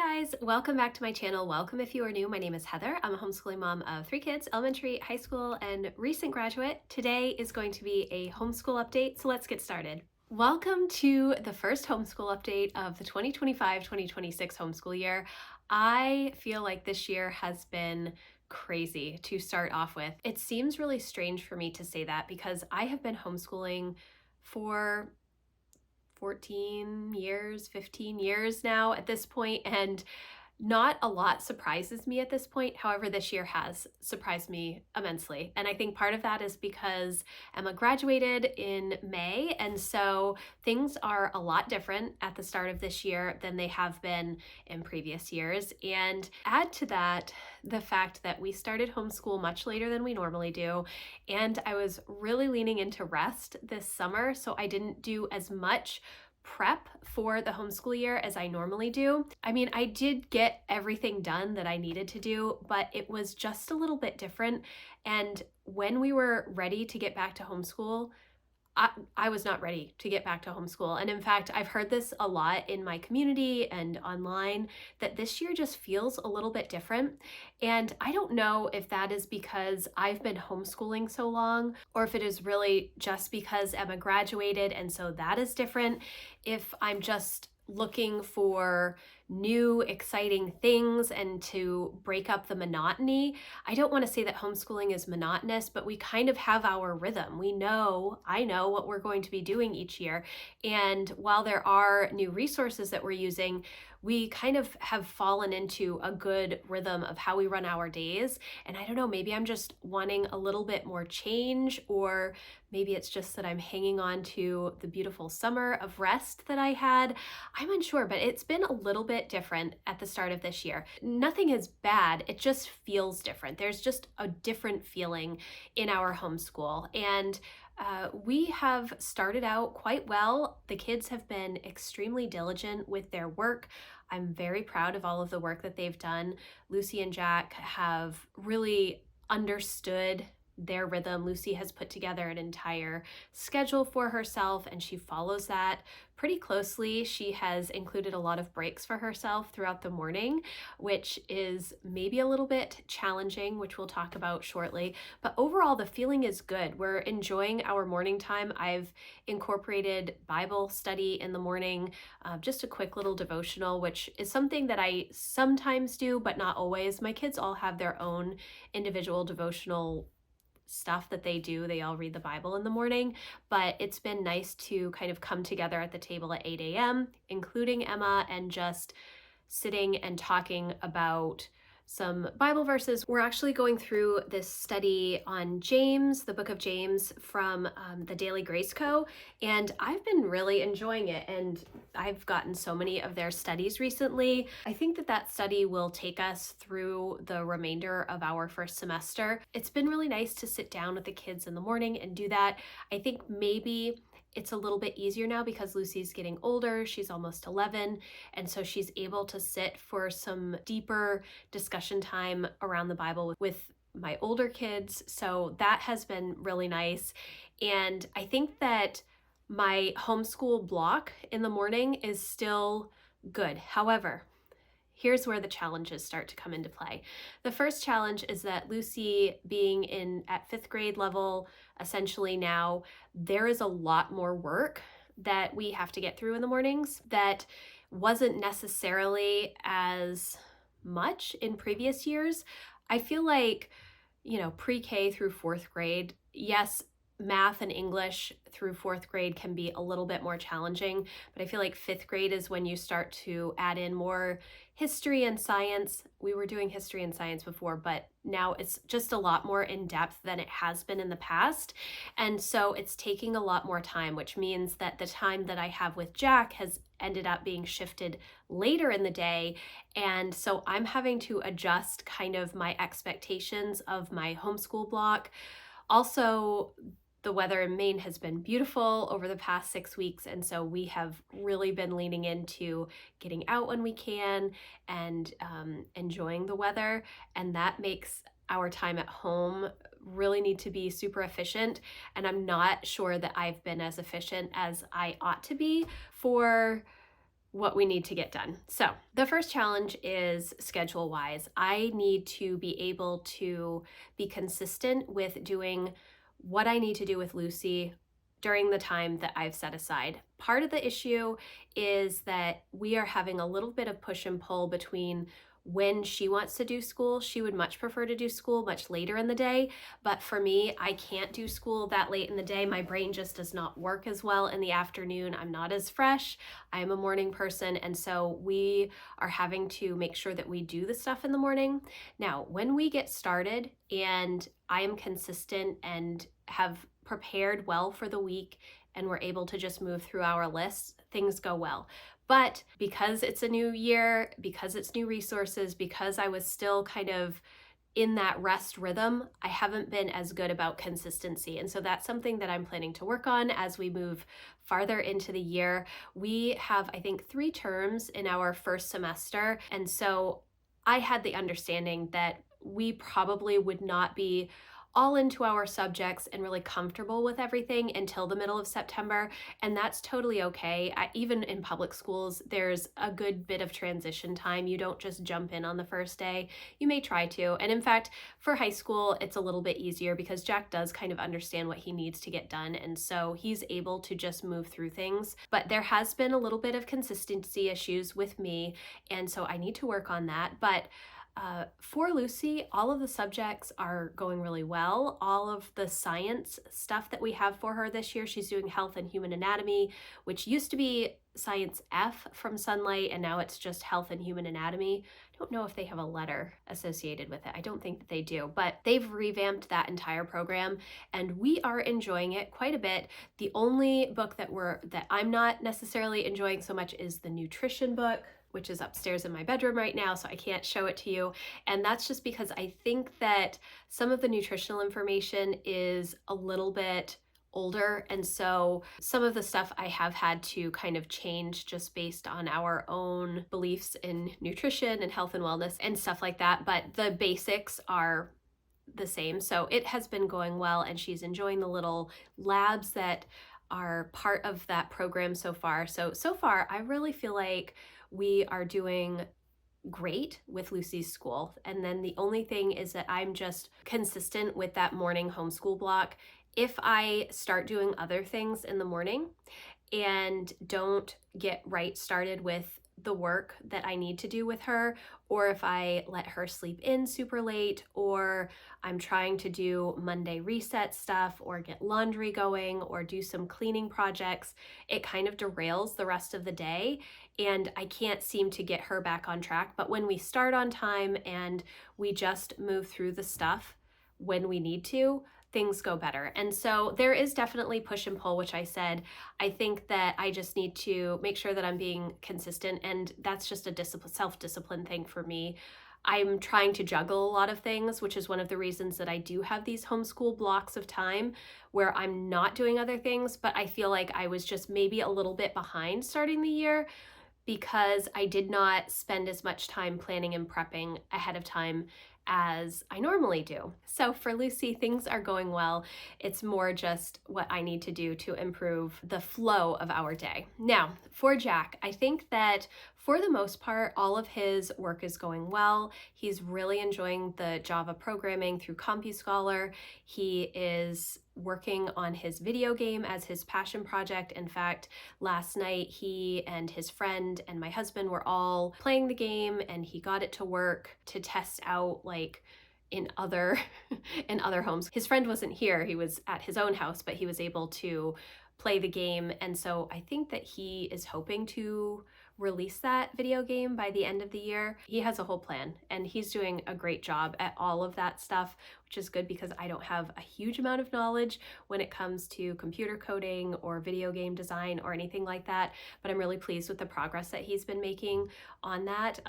guys, welcome back to my channel. Welcome if you are new. My name is Heather. I'm a homeschooling mom of 3 kids, elementary, high school, and recent graduate. Today is going to be a homeschool update, so let's get started. Welcome to the first homeschool update of the 2025-2026 homeschool year. I feel like this year has been crazy to start off with. It seems really strange for me to say that because I have been homeschooling for 14 years, 15 years now at this point, and not a lot surprises me at this point. However, this year has surprised me immensely. And I think part of that is because Emma graduated in May, and so things are a lot different at the start of this year than they have been in previous years. And add to that the fact that we started homeschool much later than we normally do, and I was really leaning into rest this summer, so I didn't do as much prep for the homeschool year as I normally do. I mean, I did get everything done that I needed to do, but it was just a little bit different. And when we were ready to get back to homeschool, I was not ready to get back to homeschool. And in fact, I've heard this a lot in my community and online that this year just feels a little bit different. And I don't know if that is because I've been homeschooling so long, or if it is really just because Emma graduated and so that is different. If I'm just looking for new exciting things and to break up the monotony. I don't want to say that homeschooling is monotonous, but we kind of have our rhythm. I know what we're going to be doing each year. And while there are new resources that we're using, we kind of have fallen into a good rhythm of how we run our days. And I don't know, maybe I'm just wanting a little bit more change, or maybe it's just that I'm hanging on to the beautiful summer of rest that I had. I'm unsure, but it's been a little bit different at the start of this year. Nothing is bad, it just feels different. There's just a different feeling in our homeschool. And we have started out quite well. The kids have been extremely diligent with their work. I'm very proud of all of the work that they've done. Lucy and Jack have really understood their rhythm. Lucy has put together an entire schedule for herself and she follows that pretty closely. She has included a lot of breaks for herself throughout the morning, which is maybe a little bit challenging, which we'll talk about shortly. But overall, the feeling is good. We're enjoying our morning time. I've incorporated Bible study in the morning, just a quick little devotional, which is something that I sometimes do, but not always. My kids all have their own individual devotional stuff that they do. They all read the Bible in the morning, but it's been nice to kind of come together at the table at 8 a.m., including Emma, and just sitting and talking about some Bible verses. We're actually going through this study on James, the book of James from the Daily Grace Co. And I've been really enjoying it. And I've gotten so many of their studies recently. I think that that study will take us through the remainder of our first semester. It's been really nice to sit down with the kids in the morning and do that. I think maybe it's a little bit easier now because Lucy's getting older. She's almost 11. And so she's able to sit for some deeper discussion time around the Bible with my older kids. So that has been really nice. And I think that my homeschool block in the morning is still good. However, here's where the challenges start to come into play. The first challenge is that Lucy, being at 5th grade level, essentially now, there is a lot more work that we have to get through in the mornings that wasn't necessarily as much in previous years. I feel like, pre-K through 4th grade, yes, math and English through 4th grade can be a little bit more challenging, but I feel like 5th grade is when you start to add in more history and science. We were doing history and science before, but now it's just a lot more in depth than it has been in the past. And so it's taking a lot more time, which means that the time that I have with Jack has ended up being shifted later in the day. And so I'm having to adjust kind of my expectations of my homeschool block. Also, the weather in Maine has been beautiful over the past 6 weeks, and so we have really been leaning into getting out when we can and enjoying the weather, and that makes our time at home really need to be super efficient, and I'm not sure that I've been as efficient as I ought to be for what we need to get done. So the first challenge is schedule wise. I need to be able to be consistent with doing what I need to do with Lucy during the time that I've set aside. Part of the issue is that we are having a little bit of push and pull between when she wants to do school. She would much prefer to do school much later in the day, but for me, I can't do school that late in the day. My brain just does not work as well in the afternoon. I'm not as fresh. I am a morning person, and so we are having to make sure that we do the stuff in the morning. Now, when we get started and I am consistent and have prepared well for the week and we're able to just move through our lists, things go well. But because it's a new year, because it's new resources, because I was still kind of in that rest rhythm, I haven't been as good about consistency. And so that's something that I'm planning to work on as we move farther into the year. We have, I think, 3 terms in our first semester. And so I had the understanding that we probably would not be all into our subjects and really comfortable with everything until the middle of September, and that's totally okay. Even in public schools, there's a good bit of transition time. You don't just jump in on the first day. You may try to, and in fact, for high school, it's a little bit easier because Jack does kind of understand what he needs to get done, and so he's able to just move through things. But there has been a little bit of consistency issues with me, and so I need to work on that. But for Lucy, all of the subjects are going really well. All of the science stuff that we have for her this year, she's doing health and human anatomy, which used to be Science F from Sunlight, and now it's just health and human anatomy. I don't know if they have a letter associated with it. I don't think that they do, but they've revamped that entire program and we are enjoying it quite a bit. The only book that I'm not necessarily enjoying so much is the nutrition book, which is upstairs in my bedroom right now, so I can't show it to you. And that's just because I think that some of the nutritional information is a little bit older, and so some of the stuff I have had to kind of change just based on our own beliefs in nutrition and health and wellness and stuff like that, but the basics are the same. So it has been going well, and she's enjoying the little labs that are part of that program so far. So far, I really feel like we are doing great with Lucy's school. And then the only thing is that I'm just consistent with that morning homeschool block. If I start doing other things in the morning and don't get right started with the work that I need to do with her, or if I let her sleep in super late, or I'm trying to do Monday reset stuff, or get laundry going, or do some cleaning projects, it kind of derails the rest of the day and I can't seem to get her back on track. But when we start on time and we just move through the stuff when we need to, things go better. And so there is definitely push and pull, which I said. I think that I just need to make sure that I'm being consistent, and that's just a self-discipline thing for me. I'm trying to juggle a lot of things, which is one of the reasons that I do have these homeschool blocks of time where I'm not doing other things, but I feel like I was just maybe a little bit behind starting the year because I did not spend as much time planning and prepping ahead of time as I normally do. So for Lucy, things are going well. It's more just what I need to do to improve the flow of our day. Now, for Jack, I think that for the most part, all of his work is going well. He's really enjoying the Java programming through CompuScholar. He is working on his video game as his passion project. In fact, last night he and his friend and my husband were all playing the game, and he got it to work to test out like in other homes. His friend wasn't here, he was at his own house, but he was able to play the game. And so I think that he is hoping to release that video game by the end of the year. He has a whole plan and he's doing a great job at all of that stuff, which is good because I don't have a huge amount of knowledge when it comes to computer coding or video game design or anything like that, but I'm really pleased with the progress that he's been making on that.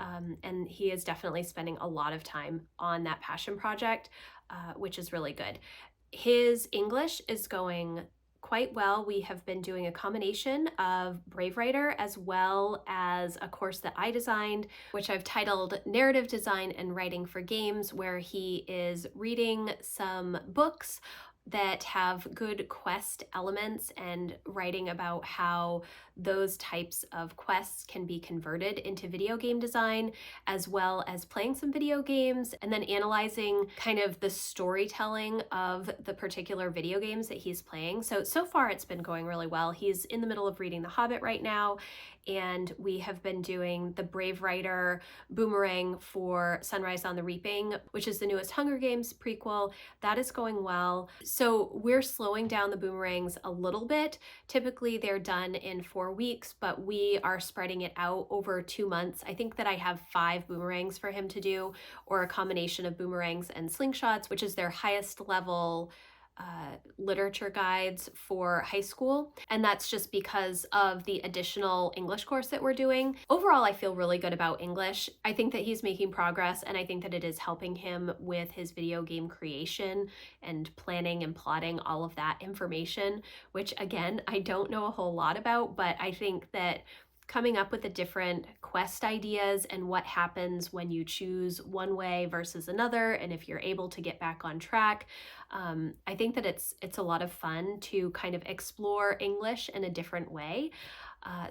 And he is definitely spending a lot of time on that passion project, which is really good. His English is going quite well. We have been doing a combination of Brave Writer as well as a course that I designed, which I've titled Narrative Design and Writing for Games, where he is reading some books that have good quest elements and writing about how those types of quests can be converted into video game design, as well as playing some video games and then analyzing kind of the storytelling of the particular video games that he's playing. So far it's been going really well. He's in the middle of reading The Hobbit right now, and we have been doing the Brave Writer Boomerang for Sunrise on the Reaping, which is the newest Hunger Games prequel. That is going well. So we're slowing down the boomerangs a little bit. Typically they're done in 4 weeks, but we are spreading it out over 2 months. I think that I have 5 boomerangs for him to do, or a combination of boomerangs and slingshots, which is their highest level literature guides for high school. And that's just because of the additional English course that we're doing. Overall, I feel really good about English. I think that he's making progress, and I think that it is helping him with his video game creation and planning and plotting all of that information, which again, I don't know a whole lot about, but I think that coming up with the different quest ideas and what happens when you choose one way versus another, and if you're able to get back on track, I think that it's a lot of fun to kind of explore English in a different way.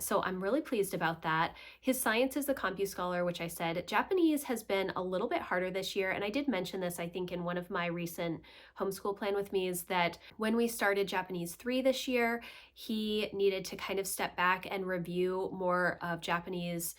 So I'm really pleased about that. His science is the CompuScholar, which I said. Japanese has been a little bit harder this year, and I did mention this, I think, in one of my recent homeschool plan with me's, that when we started Japanese 3 this year, he needed to kind of step back and review more of Japanese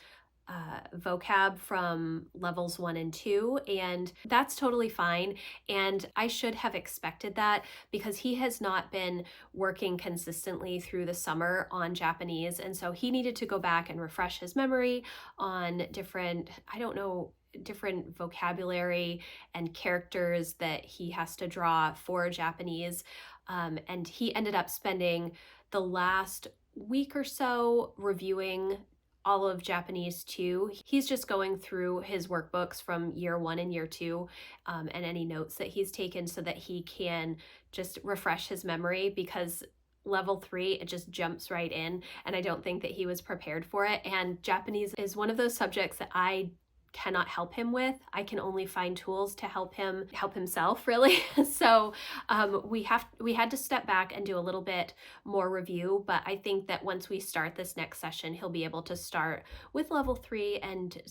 vocab from levels 1 and 2, and that's totally fine. And I should have expected that because he has not been working consistently through the summer on Japanese, and so he needed to go back and refresh his memory on different, I don't know, different vocabulary and characters that he has to draw for Japanese. And he ended up spending the last week or so reviewing all of Japanese 2. He's just going through his workbooks from year 1 and year 2, and any notes that he's taken so that he can just refresh his memory, because level 3, it just jumps right in, and I don't think that he was prepared for it. And Japanese is one of those subjects that I cannot help him with. I can only find tools to help him help himself, really. So we had to step back and do a little bit more review, but I think that once we start this next session, he'll be able to start with level 3 and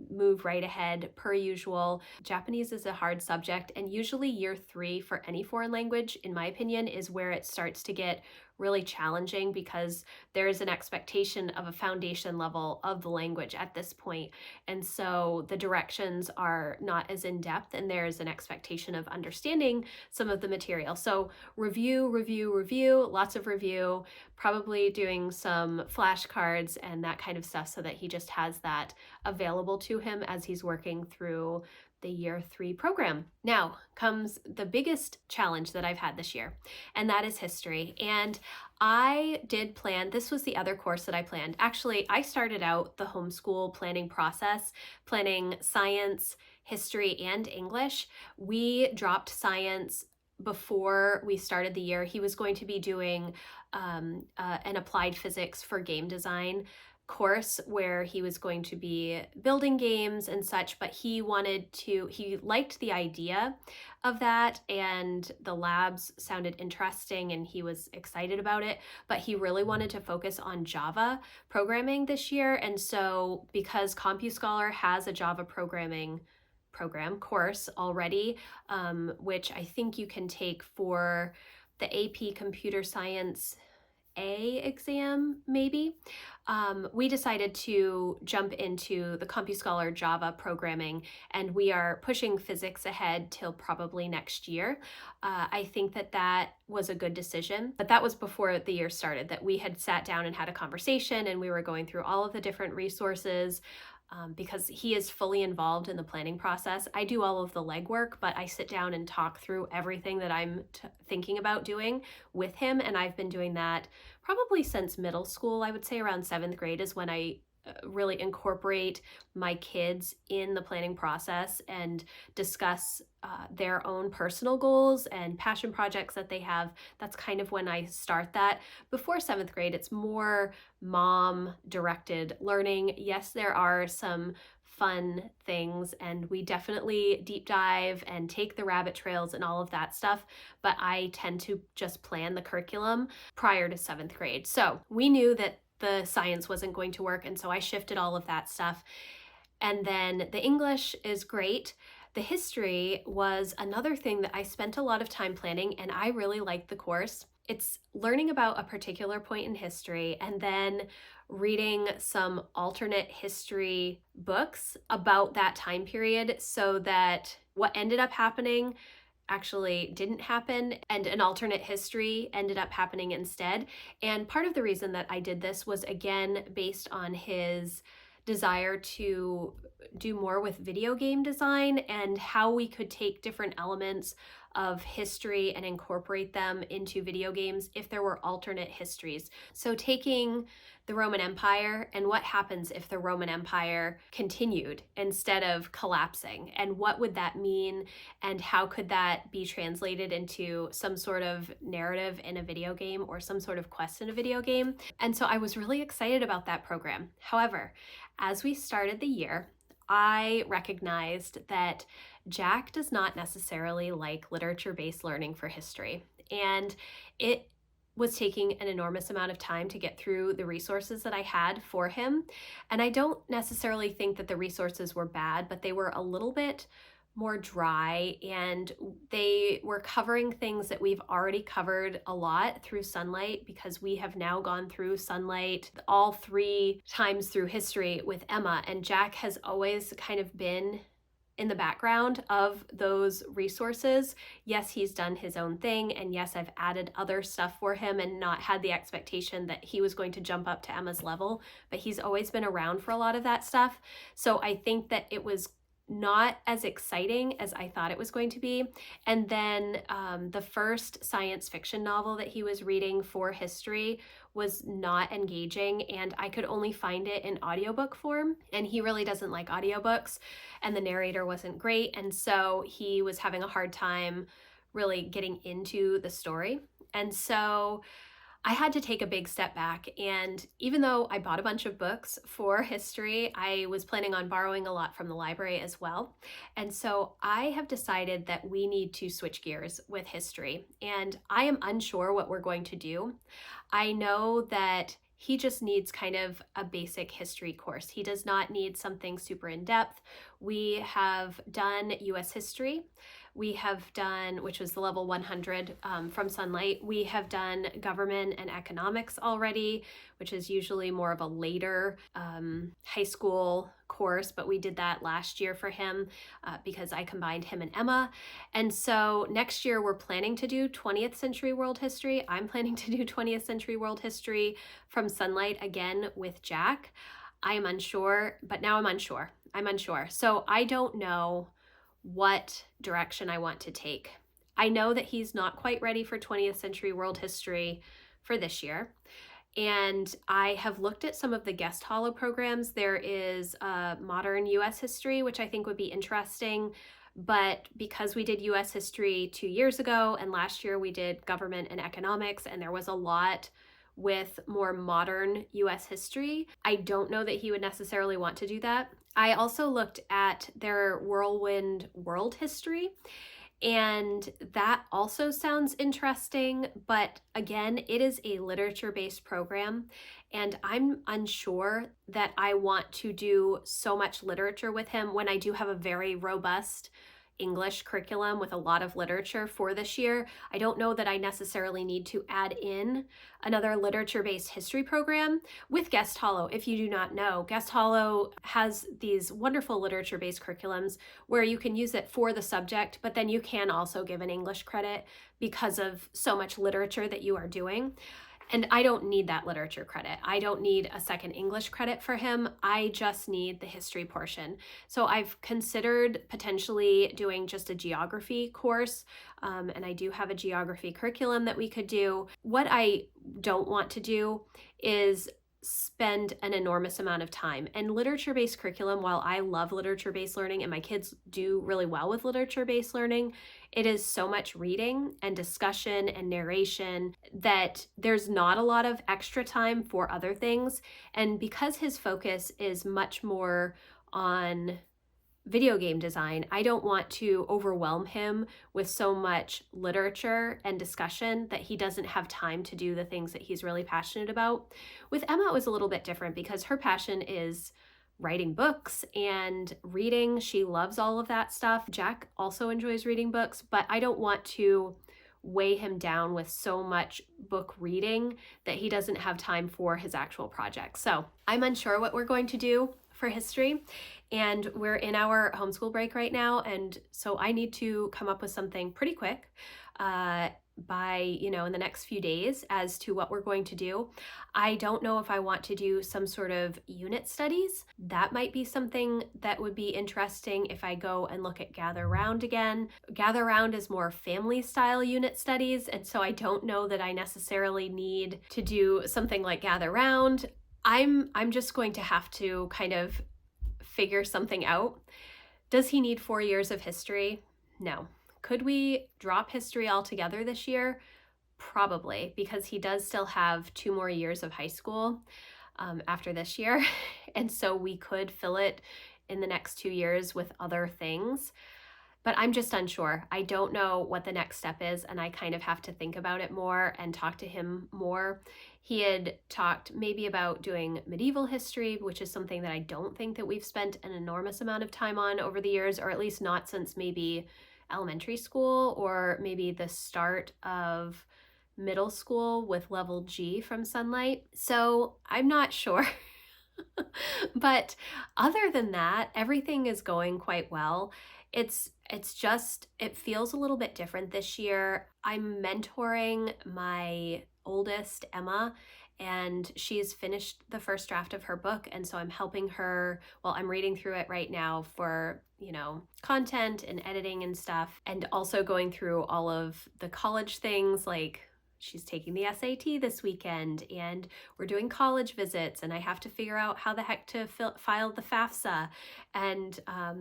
move right ahead per usual. Japanese is a hard subject, and usually year 3 for any foreign language, in my opinion, is where it starts to get really challenging, because there is an expectation of a foundation level of the language at this point. And so the directions are not as in depth, and there's an expectation of understanding some of the material. So review, lots of review, probably doing some flashcards and that kind of stuff so that he just has that available to him as he's working through the year 3 program. Now comes the biggest challenge that I've had this year, and that is history. And I did plan, this was the other course that I planned. Actually, I started out the homeschool planning process, planning science, history, and English. We dropped science before we started the year. He was going to be doing an applied physics for game design course where he was going to be building games and such, but he liked the idea of that, and the labs sounded interesting and he was excited about it, but he really wanted to focus on Java programming this year. And so because CompuScholar has a Java programming program course already, which I think you can take for the AP Computer Science A exam, maybe, we decided to jump into the CompuScholar Java programming, and we are pushing physics ahead till probably next year. I think that was a good decision, but that was before the year started, that we had sat down and had a conversation, and we were going through all of the different resources. Because he is fully involved in the planning process. I do all of the legwork, but I sit down and talk through everything that I'm thinking about doing with him, and I've been doing that probably since middle school. I would say around 7th grade is when I really incorporate my kids in the planning process and discuss their own personal goals and passion projects that they have. That's kind of when I start that. Before 7th grade, it's more mom-directed learning. Yes, there are some fun things, and we definitely deep dive and take the rabbit trails and all of that stuff, but I tend to just plan the curriculum prior to 7th grade. So we knew that the science wasn't going to work, and so I shifted all of that stuff. And then the English is great. The history was another thing that I spent a lot of time planning, and I really liked the course. It's learning about a particular point in history and then reading some alternate history books about that time period so that what ended up happening actually didn't happen and an alternate history ended up happening instead. And part of the reason that I did this was again based on his desire to do more with video game design and how we could take different elements of history and incorporate them into video games if there were alternate histories. So taking the Roman Empire and what happens if the Roman Empire continued instead of collapsing, and what would that mean, and how could that be translated into some sort of narrative in a video game or some sort of quest in a video game. And so I was really excited about that program. However, as we started the year, I recognized that Jack does not necessarily like literature-based learning for history, and it was taking an enormous amount of time to get through the resources that I had for him. And I don't necessarily think that the resources were bad, but they were a little bit more dry, and they were covering things that we've already covered a lot through Sunlight, because we have now gone through Sunlight all 3 times through history with Emma, and Jack has always kind of been in the background of those resources. Yes, he's done his own thing, and yes, I've added other stuff for him and not had the expectation that he was going to jump up to Emma's level, but he's always been around for a lot of that stuff. So I think that it was not as exciting as I thought it was going to be. And then the first science fiction novel that he was reading for history was not engaging, and I could only find it in audiobook form, and he really doesn't like audiobooks, and the narrator wasn't great, and so he was having a hard time really getting into the story. And so I had to take a big step back, and even though I bought a bunch of books for history, I was planning on borrowing a lot from the library as well. And so I have decided that we need to switch gears with history, and I am unsure what we're going to do. I know that he just needs kind of a basic history course. He does not need something super in depth. We have done US history. We have done, which was the level 100 from Sunlight. We have done government and economics already, which is usually more of a later high school course, but we did that last year for him because I combined him and Emma. And so next year we're planning to do 20th century world history. I'm planning to do 20th century world history from Sunlight again with Jack. I am unsure, but now I'm unsure. So I don't know what direction I want to take. I know that he's not quite ready for 20th century world history for this year. And I have looked at some of the guest hollow programs. There is modern US history, which I think would be interesting. But because we did US history 2 years ago, and last year we did government and economics, and there was a lot with more modern US history, I don't know that he would necessarily want to do that. I also looked at their Whirlwind World History, and that also sounds interesting, but again, it is a literature-based program, and I'm unsure that I want to do so much literature with him when I do have a very robust English curriculum with a lot of literature for this year. I don't know that I necessarily need to add in another literature-based history program with Guest Hollow. If you do not know, Guest Hollow has these wonderful literature-based curriculums where you can use it for the subject, but then you can also give an English credit because of so much literature that you are doing. And I don't need that literature credit. I don't need a second English credit for him. I just need the history portion. So I've considered potentially doing just a geography course, and I do have a geography curriculum that we could do. What I don't want to do is spend an enormous amount of time. And literature-based curriculum, while I love literature-based learning and my kids do really well with literature-based learning, it is so much reading and discussion and narration that there's not a lot of extra time for other things. And because his focus is much more on video game design. I don't want to overwhelm him with so much literature and discussion that he doesn't have time to do the things that he's really passionate about. With Emma, it was a little bit different because her passion is writing books and reading. She loves all of that stuff. Jack also enjoys reading books, but I don't want to weigh him down with so much book reading that he doesn't have time for his actual projects. So I'm unsure what we're going to do for history, and we're in our homeschool break right now, and so I need to come up with something pretty quick by in the next few days as to what we're going to do. I don't know if I want to do some sort of unit studies. That might be something that would be interesting if I go and look at Gather Round again. Gather Round is more family style unit studies, and so I don't know that I necessarily need to do something like Gather Round. I'm just going to have to kind of figure something out. Does he need 4 years of history? No. Could we drop history altogether this year? Probably, because he does still have 2 more years of high school after this year. And so we could fill it in the next 2 years with other things. But I'm just unsure. I don't know what the next step is, and I kind of have to think about it more and talk to him more. He had talked maybe about doing medieval history, which is something that I don't think that we've spent an enormous amount of time on over the years, or at least not since maybe elementary school or maybe the start of middle school with level G from Sunlight. So I'm not sure. But other than that, everything is going quite well. It feels a little bit different this year. I'm mentoring my oldest, Emma, and she's finished the first draft of her book, and so I'm helping her. Well, I'm reading through it right now for content and editing and stuff, and also going through all of the college things, like she's taking the SAT this weekend, and we're doing college visits, and I have to figure out how the heck to file the FAFSA and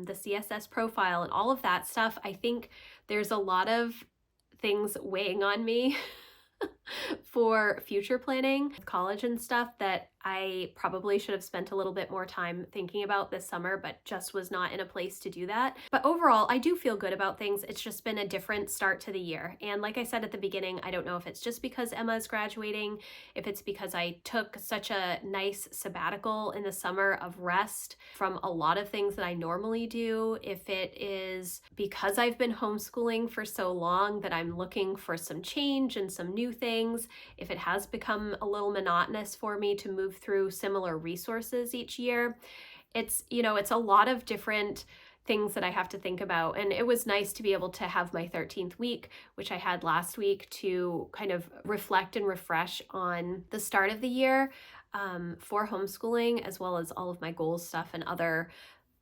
the CSS profile and all of that stuff. I think there's a lot of things weighing on me for future planning, college and stuff, that I probably should have spent a little bit more time thinking about this summer, but just was not in a place to do that. But overall, I do feel good about things. It's just been a different start to the year. And like I said at the beginning, I don't know if it's just because Emma's graduating, if it's because I took such a nice sabbatical in the summer of rest from a lot of things that I normally do, if it is because I've been homeschooling for so long that I'm looking for some change and some new things, if it has become a little monotonous for me to move through similar resources each year. It's a lot of different things that I have to think about. And it was nice to be able to have my 13th week, which I had last week, to kind of reflect and refresh on the start of the year for homeschooling, as well as all of my goals stuff and other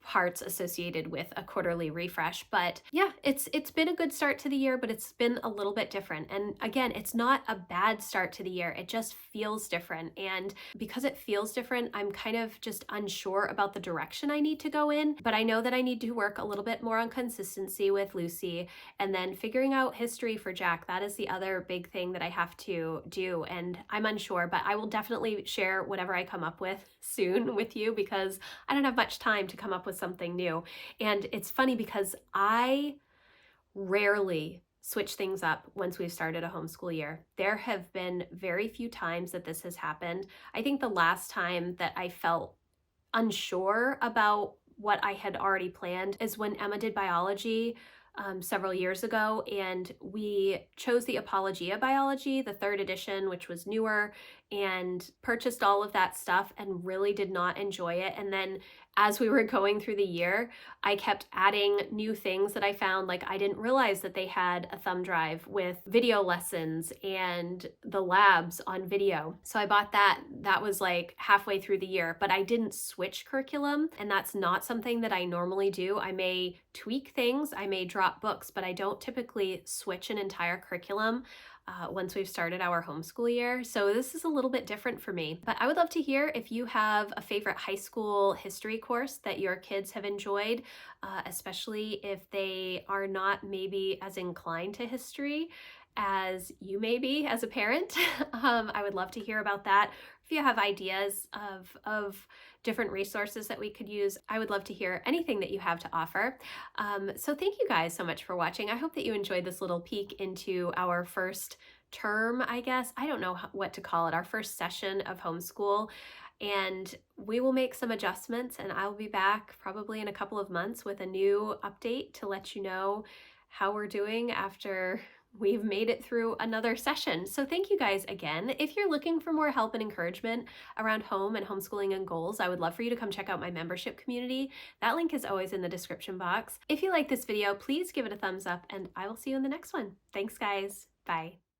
parts associated with a quarterly refresh. But yeah, it's been a good start to the year, but it's been a little bit different. And again, it's not a bad start to the year. It just feels different. And because it feels different, I'm kind of just unsure about the direction I need to go in. But I know that I need to work a little bit more on consistency with Lucy, and then figuring out history for Jack. That is the other big thing that I have to do. And I'm unsure, but I will definitely share whatever I come up with soon with you, because I don't have much time to come up with something new. And it's funny because I rarely switch things up once we've started a homeschool year. There have been very few times that this has happened. I think the last time that I felt unsure about what I had already planned is when Emma did biology several years ago, and we chose the Apologia biology, the 3rd edition, which was newer, and purchased all of that stuff and really did not enjoy it. And then as we were going through the year, I kept adding new things that I found. Like, I didn't realize that they had a thumb drive with video lessons and the labs on video. So I bought that. That was like halfway through the year, but I didn't switch curriculum. And that's not something that I normally do. I may tweak things, I may drop books, but I don't typically switch an entire curriculum once we've started our homeschool year. So this is a little bit different for me. But I would love to hear if you have a favorite high school history course that your kids have enjoyed, especially if they are not maybe as inclined to history. as you may be as a parent. I would love to hear about that. If you have ideas of different resources that we could use, I would love to hear anything that you have to offer. So thank you guys so much for watching. I hope that you enjoyed this little peek into our first term, I guess. I don't know what to call it, our first session of homeschool. And we will make some adjustments, and I'll be back probably in a couple of months with a new update to let you know how we're doing after we've made it through another session. So thank you guys again. If you're looking for more help and encouragement around home and homeschooling and goals, I would love for you to come check out my membership community. That link is always in the description box. If you like this video, please give it a thumbs up, and I will see you in the next one. Thanks guys. Bye.